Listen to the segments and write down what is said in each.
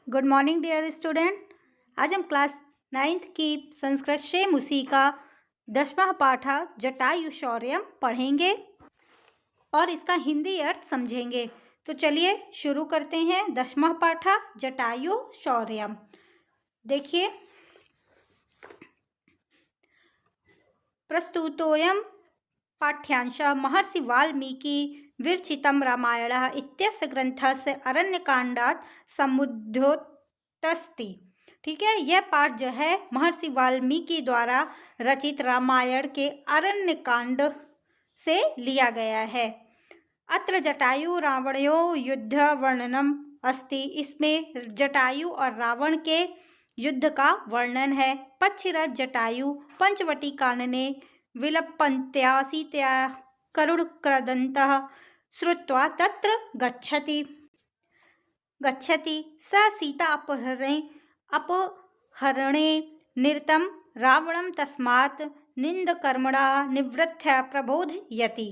Good morning dear student. आज हम class 9th की संस्कृत शेम उसी का 10वां पाठा जटायु शौर्यम पढ़ेंगे और इसका हिंदी अर्थ समझेंगे। तो चलिए शुरू करते हैं। 10वां पाठा जटायु शौर्यम। देखिए, प्रस्तुतोऽयं पाठ्यांशः महर्षि वाल्मीकि विरचितं रामायणः इत्यस्य ग्रंथस्य अरण्यकांडात् समुद्धृतमस्ति। ठीक है, यह पाठ जो है महर्षि वाल्मीकि द्वारा रचित रामायण के अरण्यकांड से लिया गया है। अत्र जटायु रावणयोः युद्ध वर्णनम अस्ति। इसमें जटायु और रावण के युद्ध का वर्णन है। पक्षिराज जटायु पंचवटी कानने विलपन्त्या सीतया करुणक्रदन्तः श्रुत्वा तत्र गच्छति। स सीता अपहरणे निरतं रावणं तस्मात् निंदकर्मणा निवृत्त्य प्रबोधयति।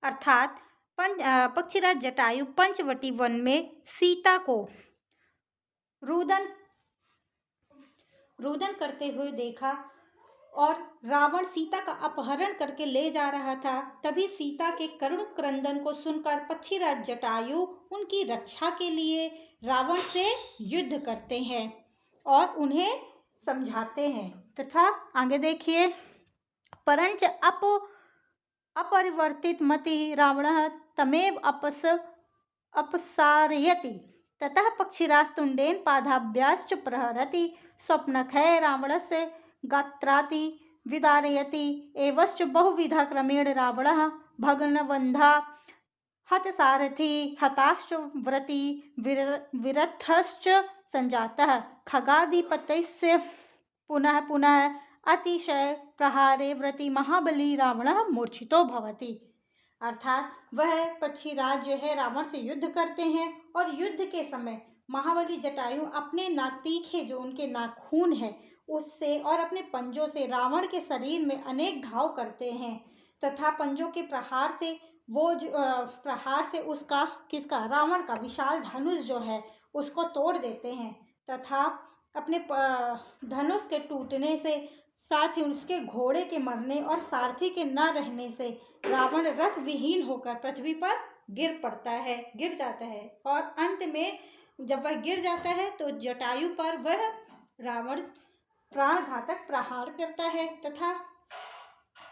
अर्थात पक्षीराज जटायु पंचवटी वन में सीता को रुदन करते हुए देखा और रावण सीता का अपहरण करके ले जा रहा था। तभी सीता के करुण क्रंदन को सुनकर पक्षीराज जटायु उनकी रक्षा के लिए रावण से युद्ध करते हैं और उन्हें समझाते हैं। तथा आगे देखिए, परंच अपरिवर्तित मति रावणः तमेव अपसारयति। ततः पक्षीराज तुंडेन पादाभ्याश्च प्रहरति। स्वप्नखय रावणस्य गात्राति विदारयति। एवश्च बहुविधा क्रमेण रावणः भग्नबन्धा हतसारथि हताश्च व्रति विरथश्च संजातः। खगाधिपतस्य पुनः पुनः अतिशय प्रहारे व्रति महाबली रावणः मूर्छितो भवति। अर्थात वह पक्षीराज जो है रावण से युद्ध करते हैं और युद्ध के समय महाबली जटायु अपने तीखे जो उनके नाखून है उससे और अपने पंजों से रावण के शरीर में अनेक घाव करते हैं तथा पंजों के प्रहार से उसका रावण का विशाल धनुष जो है उसको तोड़ देते हैं तथा अपने धनुष के टूटने से साथ ही उसके घोड़े के मरने और सारथी के न रहने से रावण रथ विहीन होकर पृथ्वी पर गिर जाता है और अंत में जब वह गिर जाता है तो जटायु पर वह रावण प्राणघातक प्रहार करता है तथा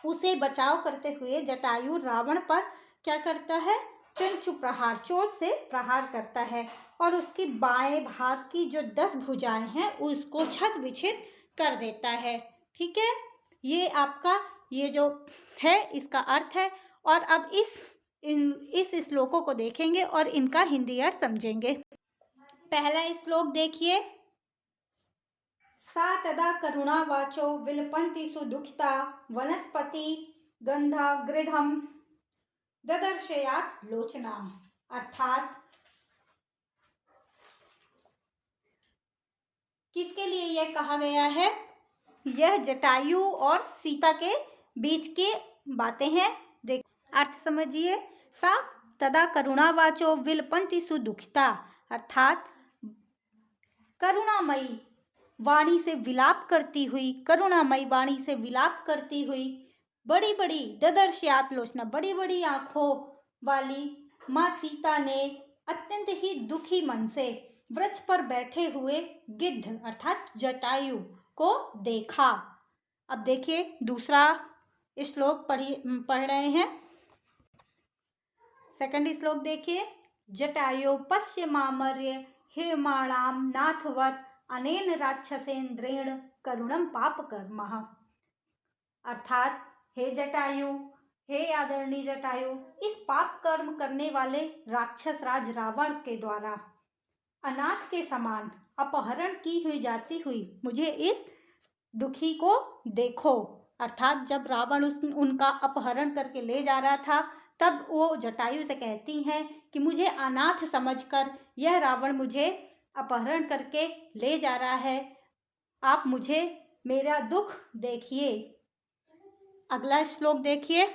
उसे बचाव करते हुए जटायु रावण पर क्या करता है, चंचु प्रहार, चोट से प्रहार करता है और उसकी बाएं भाग की जो 10 भुजाएं हैं उसको छत विछित कर देता है। ठीक है, ये आपका ये जो है इसका अर्थ है। और अब इस श्लोकों को देखेंगे और इनका हिंदी अर्थ समझेंगे। पहला श्लोक देखिए, सा तदा करुणावाचो विलपन्ति सुदुःखिता वनस्पति गंधाग्रधम ददर्शयात लोचनाम। अर्थात किसके लिए यह कहा गया है? यह जटायु और सीता के बीच की बातें हैं। देख अर्थ समझिए। सा तदा करुणावाचो विलपन्ति सुदुःखिता। अर्थात करुणामयी वाणी से विलाप करती हुई बड़ी बड़ी ददर्शयात लोचना, बड़ी बड़ी आंखों वाली माँ सीता ने अत्यंत ही दुखी मन से वृक्ष पर बैठे हुए गिद्ध अर्थात जटायु को देखा। अब देखिए दूसरा श्लोक पढ़ रहे हैं। सेकंड श्लोक देखिए, जटायु पश्यमामर्य हेमाणाम नाथवत अनेन राक्षसेन्द्रेण करुणम पाप कर्मः। अर्थात हे जटायु, हे आदरणीय जटायु, इस पाप कर्म करने वाले राक्षस राज रावण के द्वारा अनाथ के समान अपहरण की हुई जाती हुई मुझे इस दुखी को देखो। अर्थात जब रावण उनका अपहरण करके ले जा रहा था तब वो जटायु से कहती हैं कि मुझे अनाथ समझकर यह रावण मुझे अपहरण करके ले जा रहा है, आप मुझे मेरा दुख देखिए। अगला श्लोक देखिए,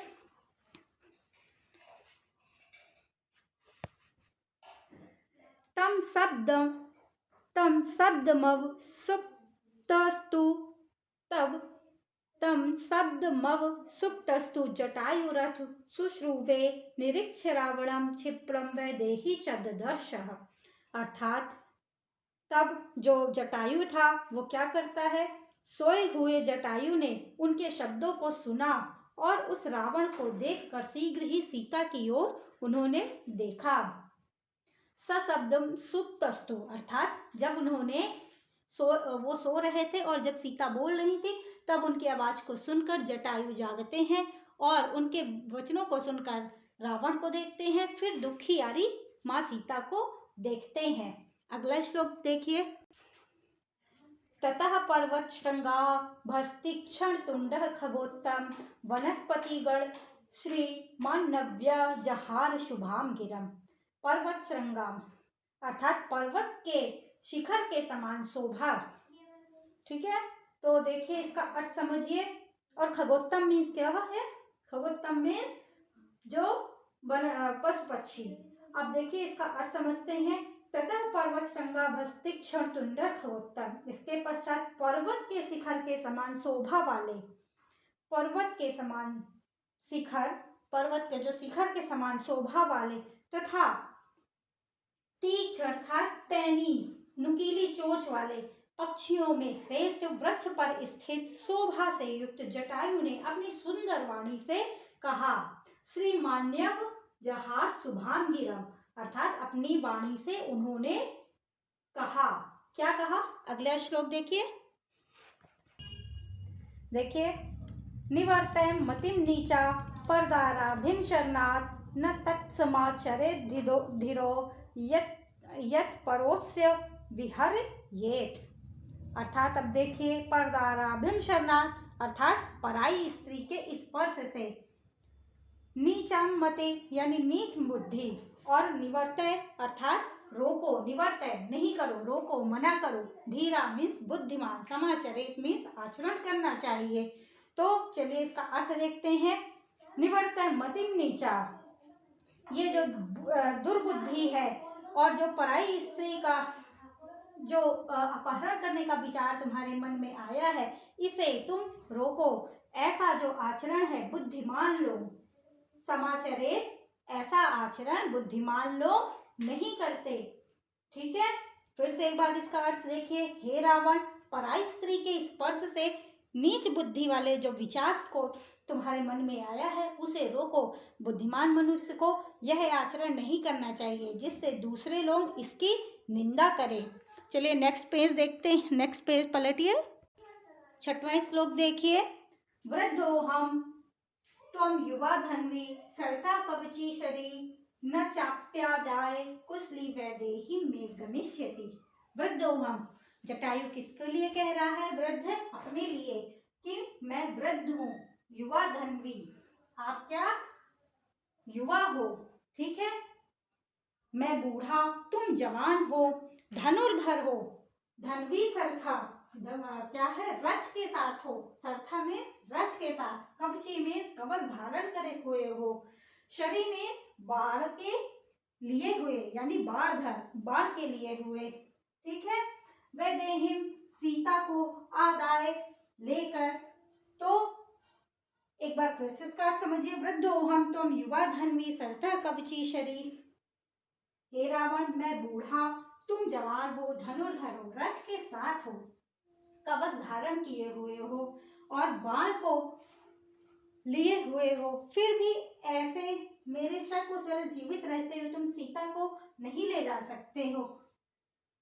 तम तम शब्दमव सुप्तस्तु जटायुरथ शुश्रूवे निरीक्ष्य रावणम क्षिप्रम वैदेही च ददर्शः। अर्थात तब जो जटायु था वो क्या करता है, सोए हुए जटायु ने उनके शब्दों को सुना और उस रावण को देखकर शीघ्र ही सीता की ओर उन्होंने देखा। सशब्दम सुप्तस्तु अर्थात जब उन्होंने वो सो रहे थे और जब सीता बोल रही थी तब उनकी आवाज को सुनकर जटायु जागते हैं और उनके वचनों को सुनकर रावण को देखते हैं, फिर दुखियारी माँ सीता को देखते हैं। अगला श्लोक देखिए। ततः पर्वत श्रृंगा भस्तिक्षण तुंड खगोत्तम वनस्पतिगण श्री मानव्य जहार शुभाम गिरम। पर्वत श्रृंगाम अर्थात पर्वत के शिखर के समान शोभा। ठीक है, तो देखिए इसका अर्थ समझिए। और खगोत्तम मीन्स क्या है, खगोत्तम मीन्स जो पशु पक्षी। अब देखिए इसका अर्थ समझते हैं। ततः पर्वत श्रृंगा भस्तिक्षण तुंड खगोत्तम, इसके पश्चात पर्वत के शिखर के समान शोभा वाले, पर्वत के समान शिखर, पर्वत के जो शिखर के समान शोभा वाले तथा तीक्ष्ण अर्थात पैनी नुकीली चोंच वाले पक्षियों में श्रेष्ठ वृक्ष पर स्थित शोभा से युक्त जटायु ने अपनी सुंदर वाणी से कहा। श्री मान्यव जहार शुभाम गिरम अर्थात अपनी वाणी से उन्होंने कहा। क्या कहा, अगला श्लोक देखिए। निवर्तय मतिम नीचा परदाराभिम शरणात् न तत्समाचरे धीरो यत परोस्य विहर्येत। अर्थात अब देखिए, परदाराभिम शरणात् अर्थात पराई स्त्री के स्पर्श से, नीचम मते यानी नीच बुद्धि, और निवर्तय अर्थात रोको, निवर्तय नहीं करो, रोको मना करो, धीरा मीन्स बुद्धिमान, समाचरित मीन्स आचरण करना चाहिए। तो चलिए इसका अर्थ देखते हैं। निवर्तय मतिम नीचा, ये जो दुर्बुद्धि है और जो पराई स्त्री का जो अपहरण करने का विचार तुम्हारे मन में आया है, इसे तुम रोको। ऐसा जो आचरण है बुद्धिमान लोग, समाचरित ऐसा आचरण बुद्धिमान लोग नहीं करते। ठीक है, फिर से एक बार इसका अर्थ देखिए। हे रावण, पराई स्त्री के स्पर्श से नीच बुद्धि वाले जो विचार को तुम्हारे मन में आया है उसे रोको। बुद्धिमान मनुष्य को यह आचरण नहीं करना चाहिए जिससे दूसरे लोग इसकी निंदा करें। चलिए नेक्स्ट पेज देखते हैं, नेक्स्ट पेज पलटिए। 6वां श्लोक देखिए। वृद्धोहम त्वं युवा धन्वी सरता कवची शरी न चाप्यादाय कुशली वैदेही में गमिष्यति। वृद्धोहम, जटायु किसके लिए कह रहा है? वृद्ध अपने लिए, कि मैं वृद्ध हूँ, युवा धन्वी, आप क्या युवा हो, ठीक है, मैं बूढ़ा, तुम जवान हो, धनुर्धर हो, धन्वी सरथा क्या है? रथ के साथ हो, सरथा में रथ के साथ, कवची में कवच धारण करे हुए हो, शरी में बाण के लिए हुए यानी बाणधर, बाण के लिए हुए, ठीक है। वैदेहीम, सीता को आदाय लेकर। तो एक बार फिर से इसका समझिए। वृद्धोहम त्वं युवा धन्वी सरथा कवची शरी। हे रावण, मैं बूढ़ा, तुम जवान हो, धनुर्धर हो, रथ के साथ हो, कवच धारण किए हुए हो और बाण को लिए हुए हो, फिर भी ऐसे मेरे सकुशल जीवित रहते हुए तुम सीता को नहीं ले जा सकते हो।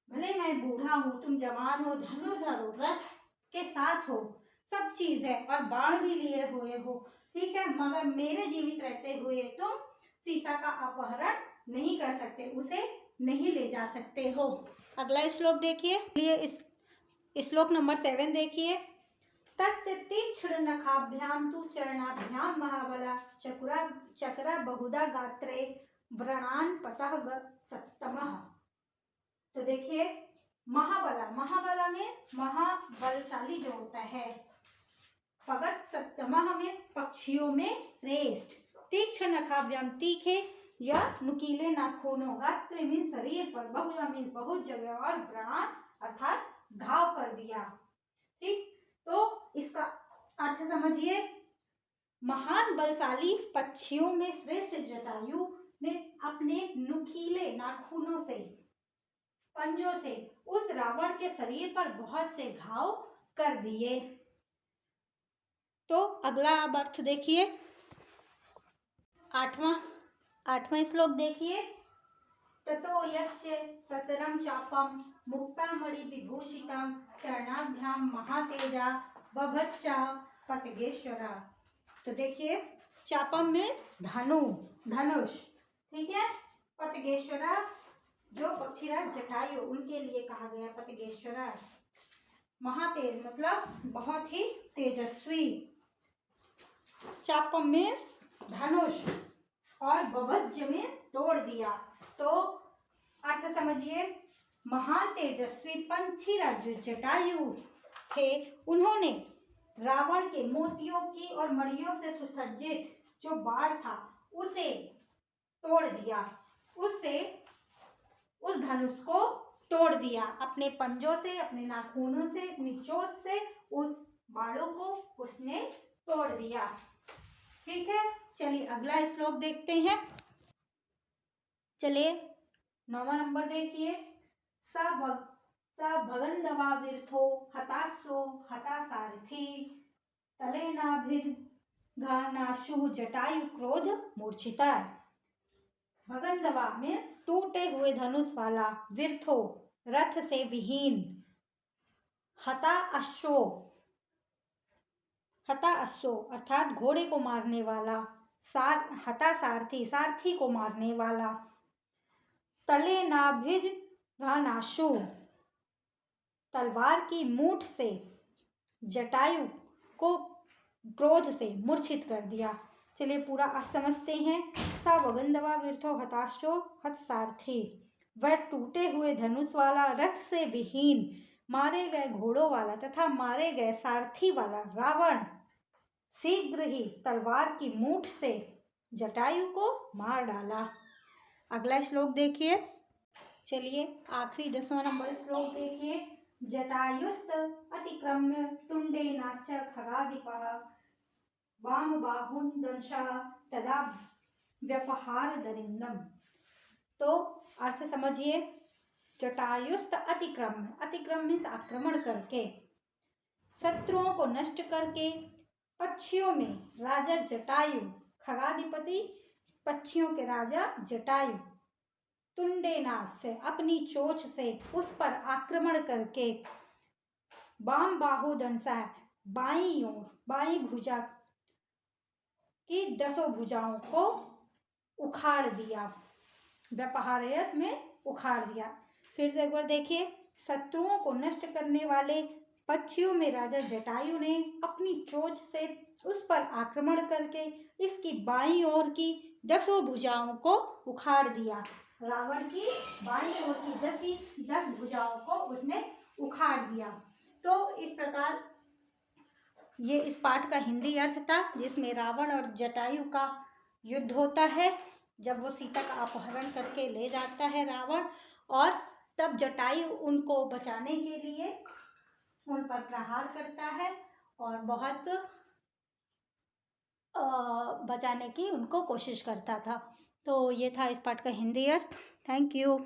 भले मैं बूढ़ा हूँ, तुम जवान हो, धनुर्धर हो, रथ के साथ हो, सब चीज है और बाण भी लिए हुए हो, ठीक है, मगर मेरे जीवित रहते हुए तुम सीता का अपहरण नहीं कर सकते, उसे नहीं ले जा सकते हो। अगला श्लोक देखिए। इस श्लोक नंबर 7 देखिए। तस्य तीक्ष्ण नखाभ्याम तु चरणाभ्याम महाबला चक्रा बहुधा गात्रे व्रणान पतः सत्तमः। तो देखिए, महाबला, महाबला में महाबलशाली जो होता है, पगत सत्तमः में पक्षियों में श्रेष्ठ, तीक्ष्ण नखाभ्याम तीखे या नुकीले नाखूनों, गात्र में शरीर पर, बहुधा में बहुत जगह, और व्रणान अर्थात घाव कर दिया। ठीक, तो इसका अर्थ समझिए। महान बलशाली पक्षियों में श्रेष्ठ जटायु ने अपने नुकीले नाखूनों से, पंजों से उस रावण के शरीर पर बहुत से घाव कर दिए। तो अगला अब अर्थ देखिए, आठवां श्लोक देखिए। ततो यस्य ससरम चापम मुक्तामणि विभूषितम चरणाभ्याम महातेजा बभच्च पतगेश्वरा। तो देखिए, चापम में धनुष, ठीक है। पतगेश्वरा जो पक्षीराज जटायु, उनके लिए कहा गया पतगेश्वरा। महातेज मतलब बहुत ही तेजस्वी। चापम में धनुष और बभज्ज में तोड़ दिया। तो अर्थ समझिए, महान तेजस्वी पंछीराज जो जटायु थे, उन्होंने रावण के मोतियों की और मणियों से सुसज्जित जो बाण था उसे तोड़ दिया, उससे उस धनुष को तोड़ दिया। अपने पंजों से, अपने नाखूनों से, अपनी चोंच से उस बाणों को उसने तोड़ दिया। ठीक है, चलिए अगला श्लोक देखते हैं। चलिए 9वां नंबर देखिए। स भगंधवा विरथो हताशो हतासारथी तलेनाभिर्घानाशु जटायु क्रोध मूर्छिता। भगंधवा में टूटे हुए धनुष वाला, विरथो रथ से विहीन, हताशो अर्थात घोड़े को मारने वाला, सारथी को मारने वाला, तलेनाभिर्घानाशु तलवार की मूठ से जटायु को क्रोध से मूर्छित कर दिया। चलिए पूरा अर्थ समझते हैं। सा भगंधवा विरथो हताशो हतसारथी, वह टूटे हुए धनुष वाला, रथ से विहीन, मारे गए घोड़ों वाला तथा मारे गए सारथी वाला रावण शीघ्र ही तलवार की मूठ से जटायु को मार डाला। अगला श्लोक देखिए। चलिए आखिरी 10वां नंबर श्लोक देखिए। जटायुस्त अतिक्रम्य तुंडेनास्य खगाधिपः वाम बाहुन दंशः तदा व्यपहार दरिंदम। तो अर्थ समझिए, जटायुस्त अतिक्रम्य मीन्स आक्रमण करके, शत्रुओं को नष्ट करके, पक्षियों में राजा जटायु, खगाधिपति पक्षियों के राजा जटायु, तुंडेनाश से अपनी चोंच से उस पर आक्रमण करके, वाम बाहु दंसा बाई भुजा की 10 भुजाओं को उखाड़ दिया। व्यपहारयत में उखाड़ दिया। फिर से एक बार देखिए। शत्रुओं को नष्ट करने वाले पक्षियों में राजा जटायु ने अपनी चोंच से उस पर आक्रमण करके इसकी बाईं ओर की 10 भुजाओं को उखाड़ दिया। रावण की बाईं ओर की 10 भुजाओं को उसने उखाड़ दिया। तो इस प्रकार ये इस पाठ का हिंदी अर्थ था, जिसमें रावण और जटायु का युद्ध होता है। जब वो सीता का अपहरण करके ले जाता है रावण, और तब जटायु उनको बचाने के लिए उन पर प्रहार करता है और बहुत बचाने की उनको कोशिश करता था। तो ये था इस पाठ का हिंदी अर्थ। Thank you.